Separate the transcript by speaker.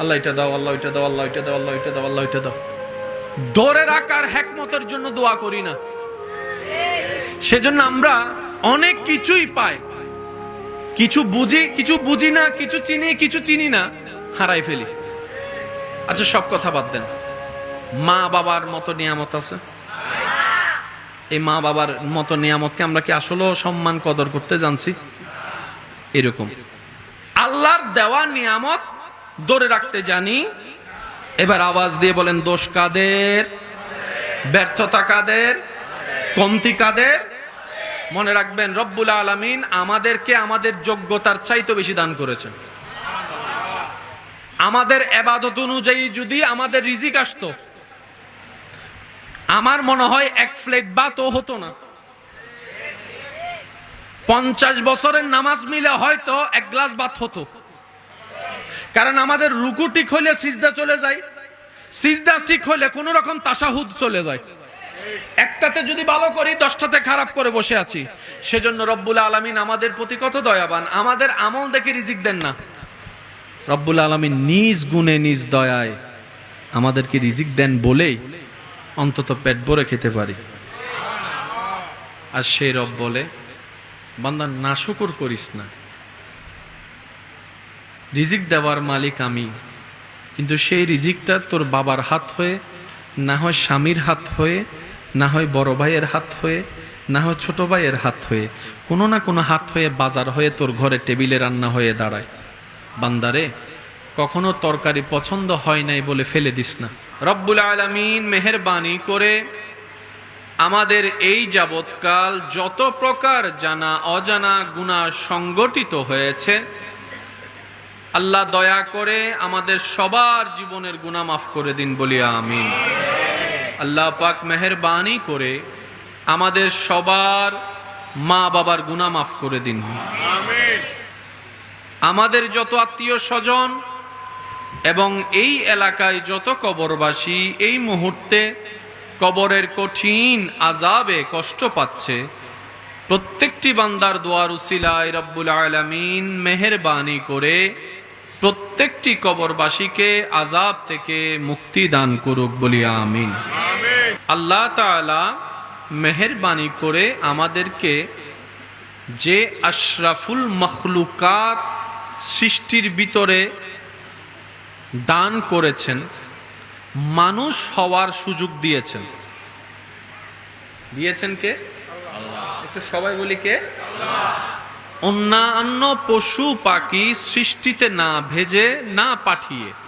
Speaker 1: আল্লাহ এটা দাও, আল্লাহ এটা দাও, আল্লাহ এটা দাও, আল্লাহ এটা দাও, আল্লাহ এটা দাও। ধরে রাখার হিকমতের জন্য দোয়া করি না। সেজন্য আমরা অনেক কিছুই পাই, কিছু বুঝি, কিছু বুঝি না, কিছু চিনি, কিছু চিনি না, হারাই ফেলি। আচ্ছা সব কথা বাদ দেন, মা বাবার মতো নিয়ামত আছে? এই মা বাবার মতো নিয়ামতকে আমরা কি আসলে সম্মান কদর করতে জানছি? এরকম আল্লাহর দেওয়া নিয়ামত ধরে রাখতে জানি। এবার আওয়াজ দিয়ে বলেন, দোষ কাদের, ব্যর্থতা কাদের, কমতি কাদের? মনে রাখবেন, রব্বুল আলামিন আমাদেরকে আমাদের যোগ্যতার চাইতে বেশি দান করেছেন। আমাদের ইবাদত অনুযায়ী যদি আমাদের রিজিক আসতো, আমার মনে হয় এক প্লেট ভাতও হতো না। 50 বছরের নামাজ মিলে হয়তো এক গ্লাস ভাত হতো। কারণ আমাদের রুকু ঠিক হইলে সিজদা চলে যায়, সিজদা ঠিক হইলে কোন রকম তাশাহুদ চলে যায়। একটাতে যদি ভালো করি, 10টাতে খারাপ করে বসে আছি। সেজন্য রব্বুল আলামিন আমাদের প্রতি কত দয়াবান, আমাদের আমল দেখে রিজিক দেন না। রব্বুল আলামিন নিজ গুণে নিজ দয়ায় আমাদেরকে রিজিক দেন বলেই অন্তত পেট ভরে খেতে পারি। আর সেই রব বলে, বান্দা নাশুকর করিস না, রিজিক দেওয়ার মালিক আমি, কিন্তু সেই রিজিকটা তোর বাবার হাত হয়ে, না হয় স্বামীর হাত হয়ে, না হয় বড় ভাইয়ের হাত হয়ে, না হয় ছোট ভাইয়ের হাত হয়ে, কোনো না কোনো হাত হয়ে, বাজার হয়ে তোর ঘরে টেবিলে রান্না হয়ে দাঁড়ায়। বান্দারে, কখনো তরকারি পছন্দ হয় নাই বলে ফেলে দিস না। রব্বুল আলামিন মেহেরবানি করে আমাদের এই যাবৎকাল যত প্রকার জানা অজানা গুনাহ সংগঠিত হয়েছে, আল্লাহ দয়া করে আমাদের সবার জীবনের গুনাহ মাফ করে দিন, বলি আমিন। আল্লাহ পাক মেহেরবানি করে আমাদের সবার মা বাবার গুনাহ মাফ করে দিন, আমিন। আমাদের যত আত্মীয় স্বজন এবং এই এলাকায় যত কবরবাসী এই মুহূর্তে কবরের কঠিন আযাবে কষ্ট পাচ্ছে, প্রত্যেকটি বান্দার দোয়ার উসিলায় রব্বুল আলামিন মেহেরবানি করে প্রত্যেকটি কবরবাসীকে আযাব থেকে মুক্তি দান করুক, বলি আমিন। আল্লাহ তাআলা মেহেরবানি করে আমাদেরকে যে আশরাফুল মখলুকাত সৃষ্টির ভিতরে দান করেছেন, মানুষ হওয়ার সুযোগ দিয়েছেন। দিয়েছেন কে? আল্লাহ। একটু সবাই বলি কে? আল্লাহ। অন্যান্য পশু পাখি সৃষ্টিতে না ভেজে, না পাঠিয়ে